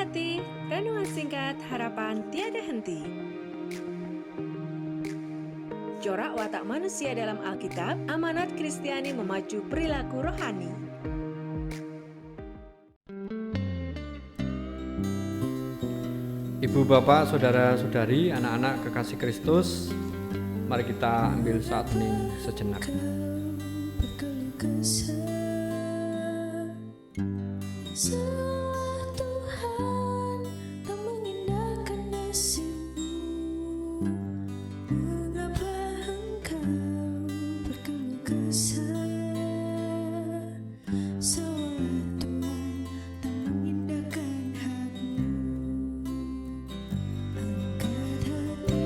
hati, renungan singkat harapan tiada henti. Corak watak manusia dalam Alkitab, amanat Kristiani memacu perilaku rohani. Ibu, bapak, saudara-saudari, anak-anak kekasih Kristus, mari kita ambil saat hening sejenak. Tuhan tak mengindahkan nasibmu. Mengapa engkau berkeluh kesah? Seolah Tuhan tak mengindahkan hakmu. Angkat hati,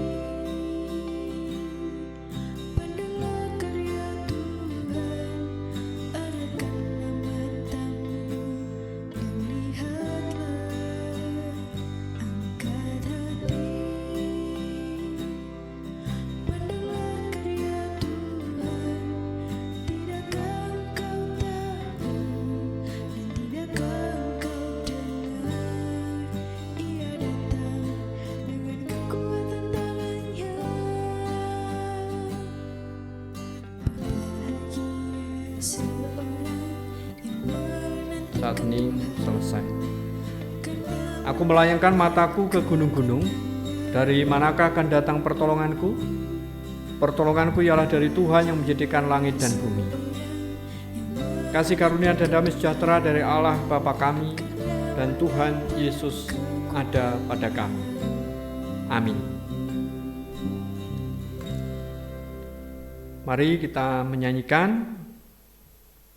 pandanglah karya Tuhan, arahkanlah matamu dan lihatlah. Angkat hati, pandanglah karya Tuhan, tidakkah engkau tahu dan tidakkah engkau dengar? Ia datang dengan kekuatan tangannya. Bahagia seorang yang menanti Saat hening selesai. Aku melayangkan mataku ke gunung-gunung. Dari manakah akan datang pertolonganku? Pertolonganku ialah dari Tuhan yang menjadikan langit dan bumi. Kasih karunia dan damai sejahtera dari Allah Bapa kami dan Tuhan Yesus ada pada kami. Amin. Mari kita menyanyikan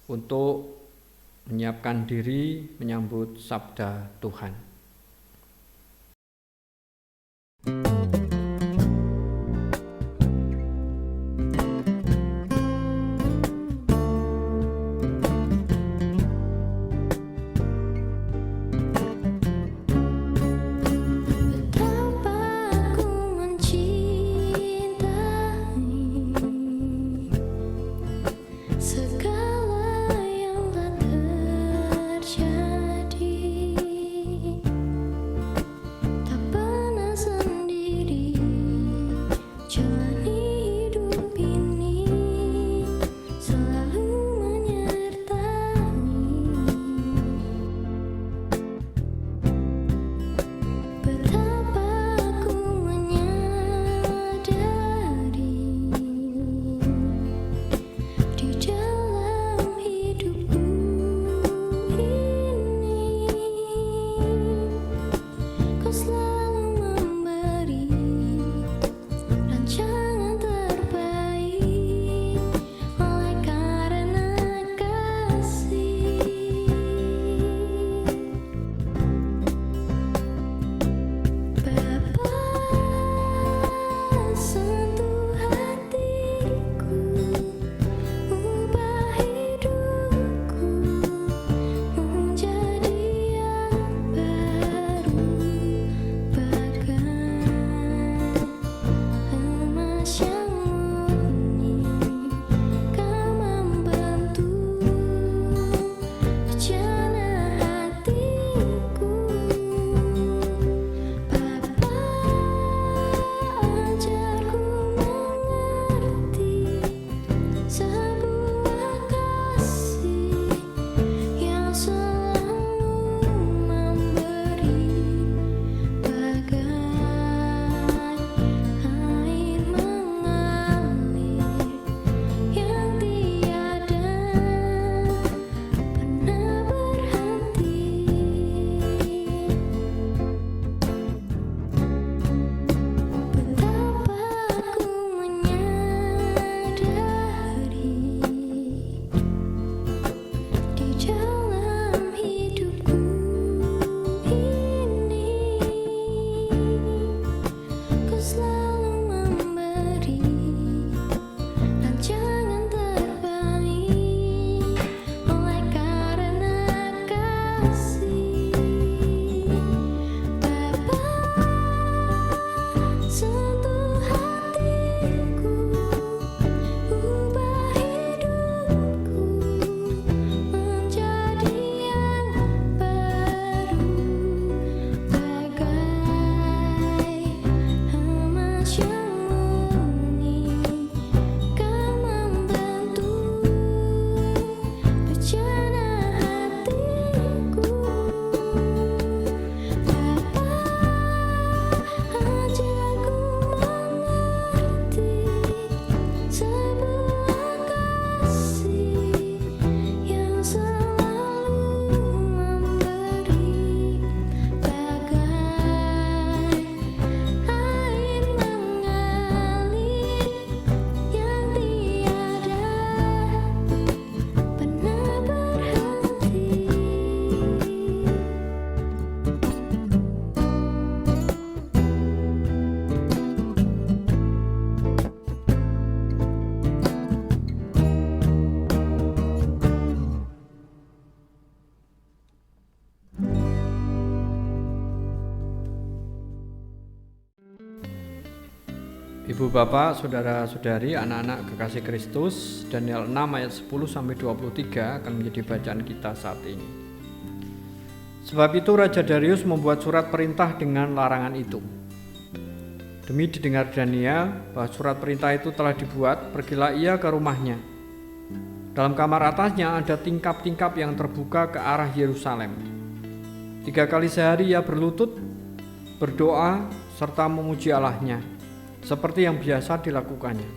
untuk menyiapkan diri menyambut sabda Tuhan. Betapa aku mencintai segala yang telah terjadi. Ibu bapak, saudara-saudari, anak-anak kekasih Kristus, Daniel 6 ayat 10-23 akan menjadi bacaan kita saat ini. Sebab itu Raja Darius membuat surat perintah dengan larangan itu. Demi didengar Daniel bahwa surat perintah itu telah dibuat, pergilah ia ke rumahnya. Dalam kamar atasnya ada tingkap-tingkap yang terbuka ke arah Yerusalem. 3 kali sehari ia berlutut, berdoa, serta memuji Allahnya, seperti yang biasa dilakukannya.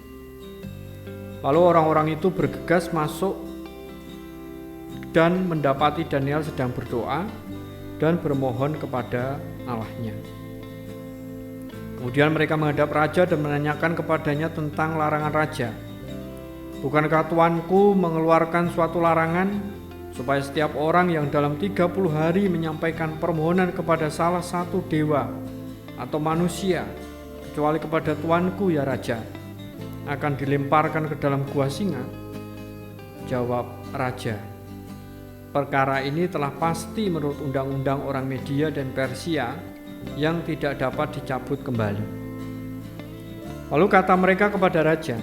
Lalu orang-orang itu bergegas masuk dan mendapati Daniel sedang berdoa dan bermohon kepada Allahnya. Kemudian mereka menghadap raja dan menanyakan kepadanya tentang larangan raja. Bukankah tuanku mengeluarkan suatu larangan supaya setiap orang yang dalam 30 hari menyampaikan permohonan kepada salah satu dewa atau manusia, kecuali kepada tuanku ya raja, akan dilemparkan ke dalam gua singa? Jawab raja, perkara ini telah pasti menurut undang-undang orang Media dan Persia yang tidak dapat dicabut kembali. Lalu kata mereka kepada raja,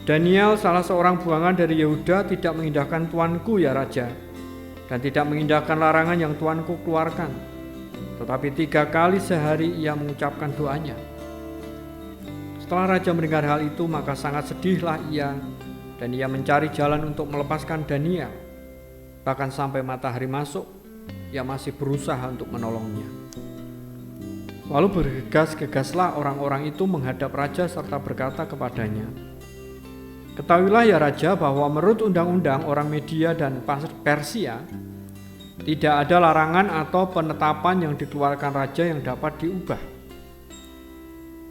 Daniel, salah seorang buangan dari Yehuda, tidak mengindahkan tuanku ya raja, dan tidak mengindahkan larangan yang tuanku keluarkan, tetapi 3 kali sehari ia mengucapkan doanya. Setelah raja mendengar hal itu, maka sangat sedihlah ia, dan ia mencari jalan untuk melepaskan Daniel. Bahkan sampai matahari masuk, ia masih berusaha untuk menolongnya. Lalu bergegas-gegaslah orang-orang itu menghadap raja serta berkata kepadanya, ketahuilah ya raja bahwa menurut undang-undang orang Media dan Persia, tidak ada larangan atau penetapan yang dikeluarkan raja yang dapat diubah.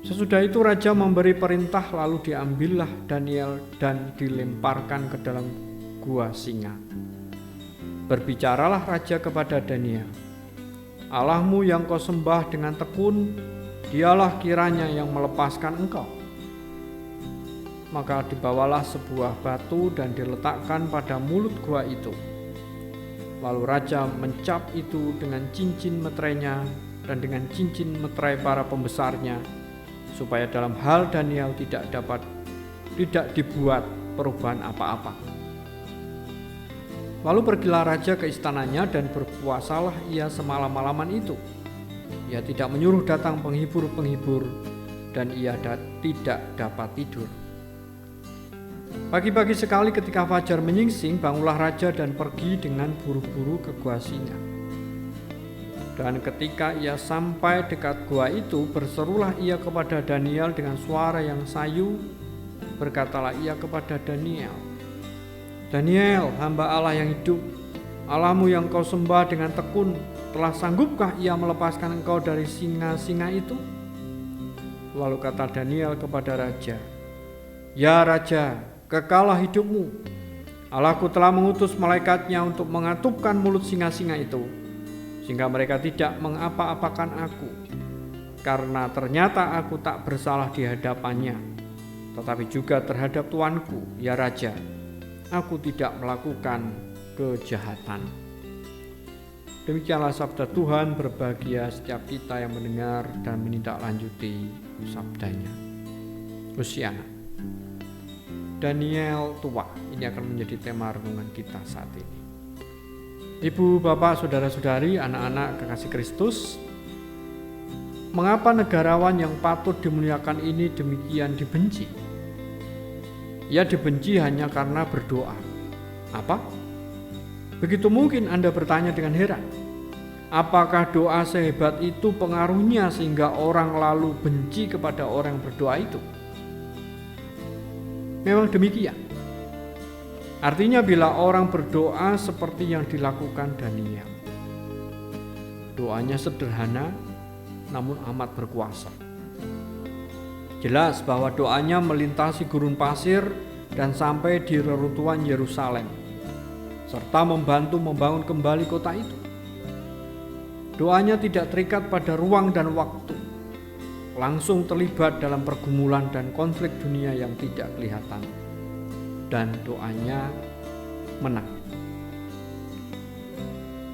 Sesudah itu raja memberi perintah, lalu diambillah Daniel dan dilemparkan ke dalam gua singa. Berbicaralah raja kepada Daniel, Allahmu yang kau sembah dengan tekun, dialah kiranya yang melepaskan engkau. Maka dibawalah sebuah batu dan diletakkan pada mulut gua itu. Lalu raja mencap itu dengan cincin meterainya dan dengan cincin meterai para pembesarnya, supaya dalam hal Daniel tidak dibuat perubahan apa-apa. Lalu pergilah raja ke istananya dan berpuasalah ia semalam-malaman itu. Ia tidak menyuruh datang penghibur-penghibur dan ia tidak dapat tidur. Pagi-pagi sekali ketika fajar menyingsing, bangunlah raja dan pergi dengan buru-buru ke gua singa. Dan ketika ia sampai dekat gua itu, berserulah ia kepada Daniel dengan suara yang sayu. Berkatalah ia kepada Daniel, Daniel, hamba Allah yang hidup, Allahmu yang kau sembah dengan tekun, telah sanggupkah ia melepaskan engkau dari singa-singa itu? Lalu kata Daniel kepada raja, ya raja, kekalah hidupmu. Allahku telah mengutus malaikatnya untuk mengatupkan mulut singa-singa itu, sehingga mereka tidak mengapa-apakan aku, karena ternyata aku tak bersalah di hadapannya, tetapi juga terhadap tuanku, ya raja, aku tidak melakukan kejahatan. Demikianlah sabda Tuhan, berbahagia setiap kita yang mendengar dan menindaklanjuti sabdanya. Hosiana. Daniel tua, ini akan menjadi tema renungan kita saat ini. Ibu, bapak, saudara-saudari, anak-anak kekasih Kristus, mengapa negarawan yang patut dimuliakan ini demikian dibenci? Ia dibenci hanya karena berdoa. Apa? Begitu mungkin Anda bertanya dengan heran. Apakah doa sehebat itu pengaruhnya sehingga orang lalu benci kepada orang yang berdoa itu? Memang demikian. Artinya bila orang berdoa seperti yang dilakukan Daniel, doanya sederhana namun amat berkuasa. Jelas bahwa doanya melintasi gurun pasir dan sampai di reruntuhan Yerusalem, serta membantu membangun kembali kota itu. Doanya tidak terikat pada ruang dan waktu, langsung terlibat dalam pergumulan dan konflik dunia yang tidak kelihatan, dan doanya menang.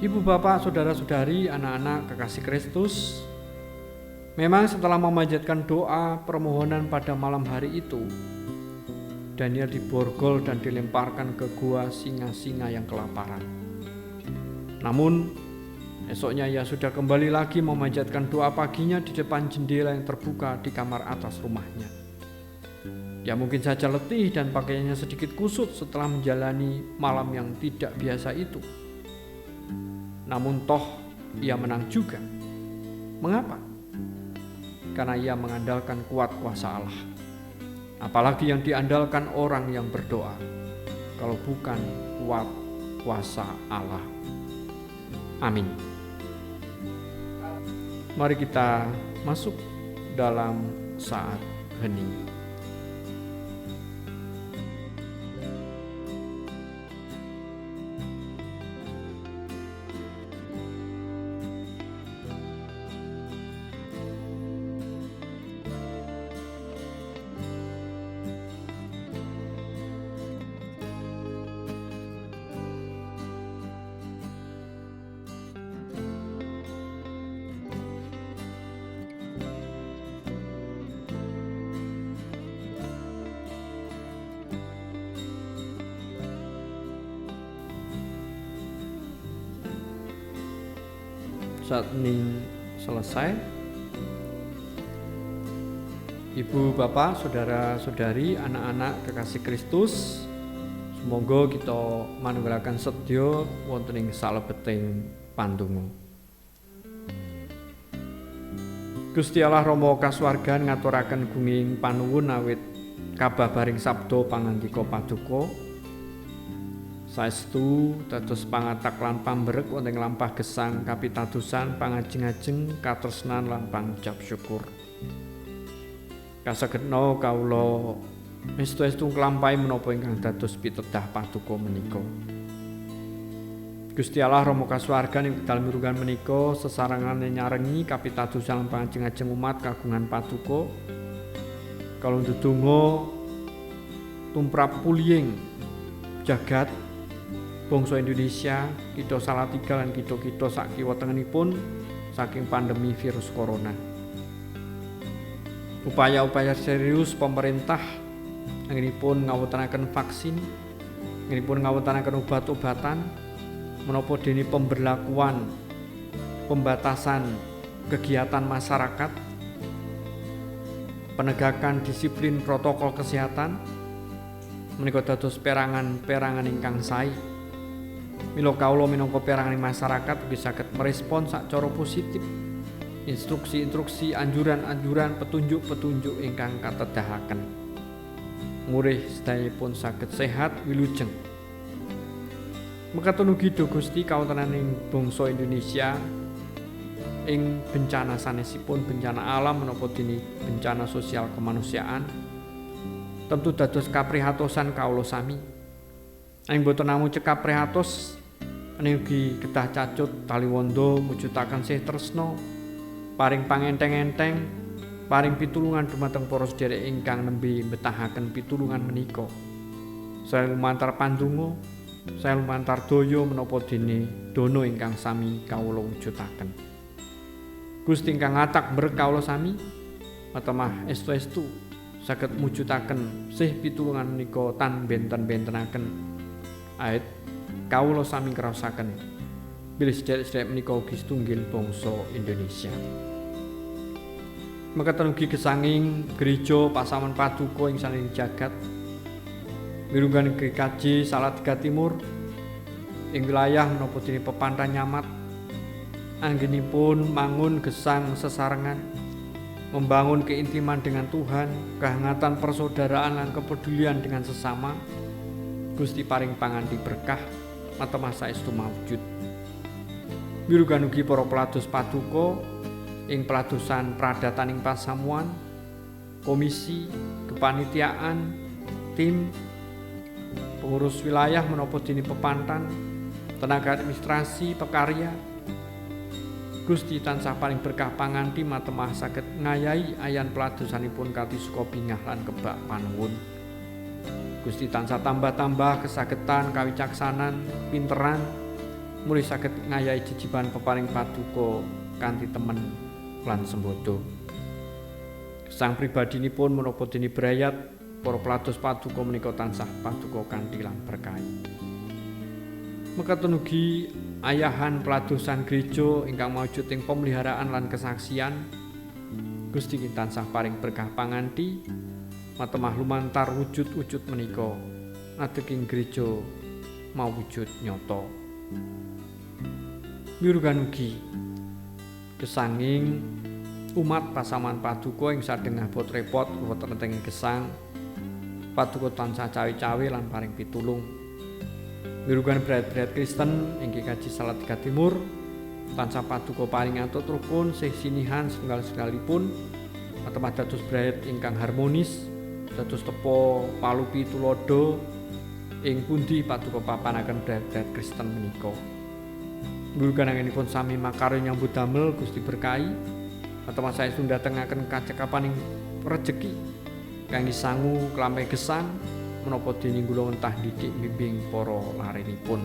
Ibu, bapak, saudara-saudari, anak-anak kekasih Kristus, Memang setelah memanjatkan doa permohonan pada malam hari itu, Daniel diborgol dan dilemparkan ke gua singa-singa yang kelaparan. Namun, esoknya ia sudah kembali lagi memanjatkan doa paginya di depan jendela yang terbuka di kamar atas rumahnya. Ya mungkin saja letih dan pakaiannya sedikit kusut setelah menjalani malam yang tidak biasa itu. Namun toh ia menang juga. Mengapa? Karena ia mengandalkan kuat kuasa Allah. Apalagi yang diandalkan orang yang berdoa, kalau bukan kuat kuasa Allah. Amin. Mari kita masuk dalam saat hening. Saat hening selesai, Ibu, Bapak, Saudara-saudari, anak-anak kekasih Kristus, semoga kita manunggalaken sedya wonten ing salebeting pandonga. Gusti Allah Rama kasuwargan ngaturaken gunging panuwun awit kababaring sabda pangandika paduka saestu dados pangatak lan pamberek wonten lampah gesang kapitadosan pangajeng-ajeng katresnan lan pangucap syukur. Kasagedna kawula estu-estu nglampahi menapa ingkang dados pitedah paduka menika. Gusti Allah Rama kasuwargan ing dalem mirungan menika sesarangane nyarengi kapitadosan lan pangajeng-ajeng umat kagungan paduka kala ndedonga tumrap pulihing jagat bangsa Indonesia, kita Salatiga lan kita sak kiwa tengenipun saking pandemi virus corona. Upaya-upaya serius pemerintah anggenipun ngawontenaken vaksin, anggenipun ngawontenaken obat-obatan menapa dene pemberlakuan pembatasan kegiatan masyarakat, penegakan disiplin protokol kesehatan menika dados perangan-perangan ingkang sae. Mila kawula minangka perangan masyarakat ugi saged merespon sacara positif instruksi-instruksi, anjuran-anjuran, petunjuk-petunjuk ingkang katedahaken. Murih sedayanipun saged sehat wilujeng. Mekaten ugi do Gusti kawontenaning bangsa Indonesia ing bencana sanesipun bencana alam menapa dene bencana sosial kemanusiaan tentu dados kaprihatosan kawula sami. Ing boten namung cekap prihatos ning ugi kedah cacut taliwondo mujudaken sih tresna paring pangenteng-enteng paring pitulungan dumateng para sedherek ingkang nembe betahaken pitulungan menika. Saya lumantar pandonga, saya lumantar daya menapa dene dana ingkang sami kawula wujudaken. Gusti ingkang ngatak berkah kawula sami matemah estu-estu saged mujudaken sih pitulungan menika tan benten-bentenaken ait kawula sami ngraosaken bilih sedherek-sedherek menika ugi setunggal bangsa Indonesia. Mekaten ugi gesanging gereja Pasaman Paduka ing saling jagat mirunggan GKJ Salatiga Timur ing wilayah menapa dene Pepantan Nyamat anggenipun mangun gesang sesarengan membangun keintiman dengan Tuhan, kehangatan persaudaraan dan kepedulian dengan sesama. Gusti paring panganti berkah matemah saestu mawujud. Mirugan ugi para pelados paduka ing peladosan pradatan ing pasamuan, komisi, kepanitiaan, tim, pengurus wilayah menapa dene Pepantan, tenaga administrasi, pekarya. Gusti tansah paling berkah panganti matemah saged ngayahi ayan peladosanipun kanthi suka bingah lan kebak panuwun. Gusti tansah tambah-tambah kesagetan, kawicaksanan, pinteran, mulih saged ngayahi jejiban peparing paduka kanthi temen lan sembodo. Gesang pribadinipun menapa dene brayat para pelados paduka menika tansah paduka kanthi lan berkah. Mekaten ugi ayahan peladosan gereja ingkang maujud ing pemeliharaan lan kesaksian Gusti tansah paring berkah panganti matemah lumantar wujud-wujud menika adeking gereja mawujud nyata. Mirugan ugi gesanging umat pasaman paduka ing sadengah bot repot wonten ing gesang paduka tansah cawe-cawe lan paring pitulung. Mirugan brayat-brayat Kristen inggih kaji Salatiga Timur tansah paduka paring atut rukun sesinihan setunggal-setunggalipun matemah dados brayat ingkang harmonis dados tepo palupi tulodo ing pundi paduka papanaken brayat-brayat Kristen menika. Mirugan anginipun sami makarya nyambut damel Gusti berkahi atau saya sudah tengaken kacekapan ing rejeki kangge sangu klampe gesang menapa dening kula entah didik bimbing para larenipun.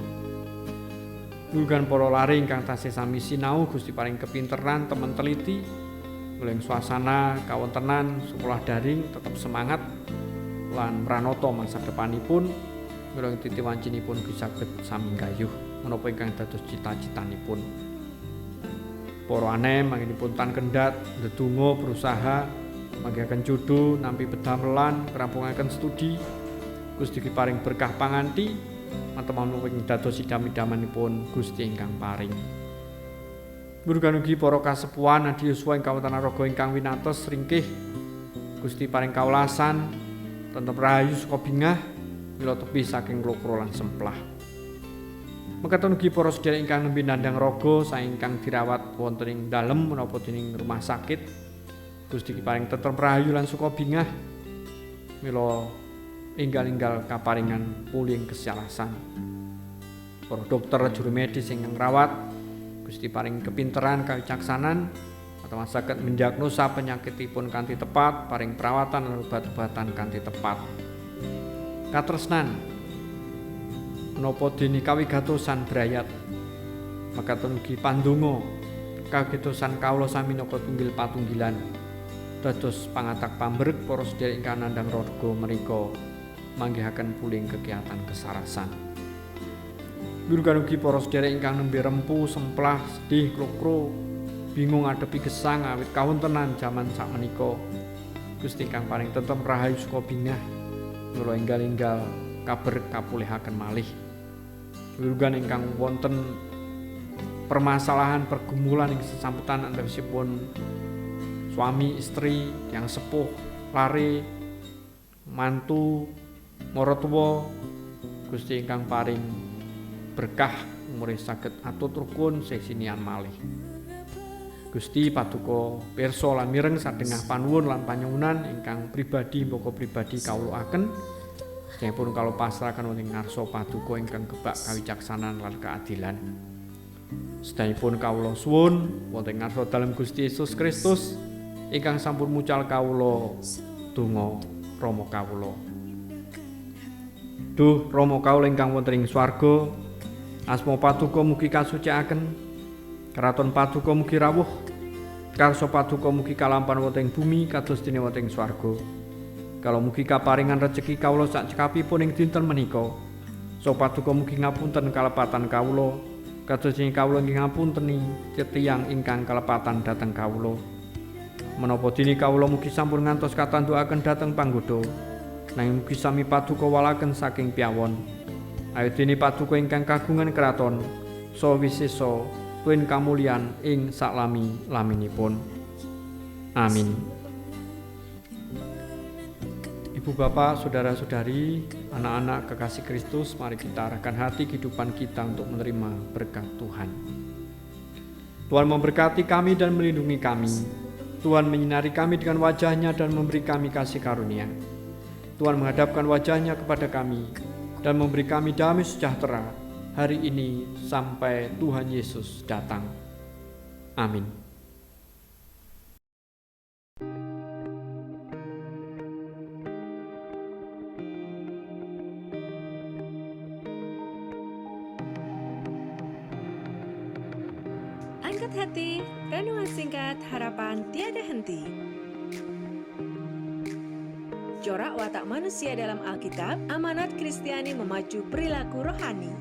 Mirugan para lare ingkang tasih sami sinau Gusti paring kepinteran temen teliti mulih suasana kawontenan sekolah daring tetap semangat lan pranata masa depanipun mila titiwancinipun bisa saged sami gayuh menapa ingkang dados cita-citanipun. Para anem manginipun tan kendhat ndedonga berusaha manggihaken judul nampi pedamelan kerampungaken studi Gusti paring berkah panganti matemah ing dados idam-idamanipun Gusti ingkang paring. Murugan ugi para kasepuhan adi yuswa ing kawonten raga ingkang winates ringkih Gusti paring kawelasan tetep rahayu saka bingah mila tepi saking lokro lan semplah. Mekaten ugi para sedherek ingkang nembe nandhang raga saengkang dirawat wonten ing dalem menapa dening rumah sakit Gusti paring tetep rahayu lan suka bingah mila enggal-enggal kaparingan puling kesalasan. Para dokter juru medis ingkang ngrawat Gusti paring kepinteran kawicaksanan atau saged mendiagnosa penyakitipun kanthi tepat, paring perawatan lan obat-obatan kanthi tepat. Katresnan menapa dene kawigatosan brayat mekaten ugi pandonga kawigatosan kawula sami minangka tunggil patunggilan dados pangatak pambrek para sedherek ingkang nandhang raga menika manggihaken puling kegiatan kesarasan. Mirugan ugi para sedherek ingkang nembe rempu semplah sedih klokro bingung ngadepi gesang awit kawontenan jaman sakmenika Gusti kang paring tetep rahayu saka bingah mula enggal-enggal kabar kapulihaken malih. Mirugan ingkang wonten permasalahan pergumulan ing sesamputan antawisipun suami istri yang sepuh lare mantu maratuwa Gusti ingkang paring berkah umure saged atut rukun sesinian malih. Gusti paduka pirsa lan mireng sadengah panuwun lan panyuwunan ingkang pribadi mboko pribadi kawulaken Sampun kalau pasrahaken wonten ngarsa paduka ingkang kebak kawicaksanan lan keadilan. Sedayapun kawula suwun wonten ngarsa dalem Gusti Yesus Kristus ingkang sampun mucal kawula donga Rama kawula. Duh Rama kawula ingkang wonten ing swarga, asma paduka mugi kasucikaken, kraton paduka mugi rawuh, karsa paduka mugi kalampahan wonten ing bumi kados dene wonten ing swarga. Kalau mugi kaparingan rejeki kawula sak cekapipun ing dinten menika. So paduka mugi ngapunten kalepatan kawula, kados ing kawula nggih ngapunteni tiyang ingkang kalepatan dhateng kawula. Menapa dene kawula mugi sampun ngantos katandukaken dhateng panggoda, nanging mugi sami paduka walaken saking piyawon. Awit dene paduka ingkang kagungan kraton, so wisesa tuwin kamulyan ing saklami-laminipun. Amin. Ibu bapak, saudara-saudari, anak-anak kekasih Kristus, mari kita arahkan hati kehidupan kita untuk menerima berkat Tuhan. Tuhan memberkati kami dan melindungi kami. Tuhan menyinari kami dengan wajah-Nya dan memberi kami kasih karunia. Tuhan menghadapkan wajah-Nya kepada kami dan memberi kami damai sejahtera hari ini sampai Tuhan Yesus datang. Amin. Angkat hati, renungan singkat harapan tiada henti. Corak watak manusia dalam Alkitab, amanat Kristiani memacu perilaku rohani.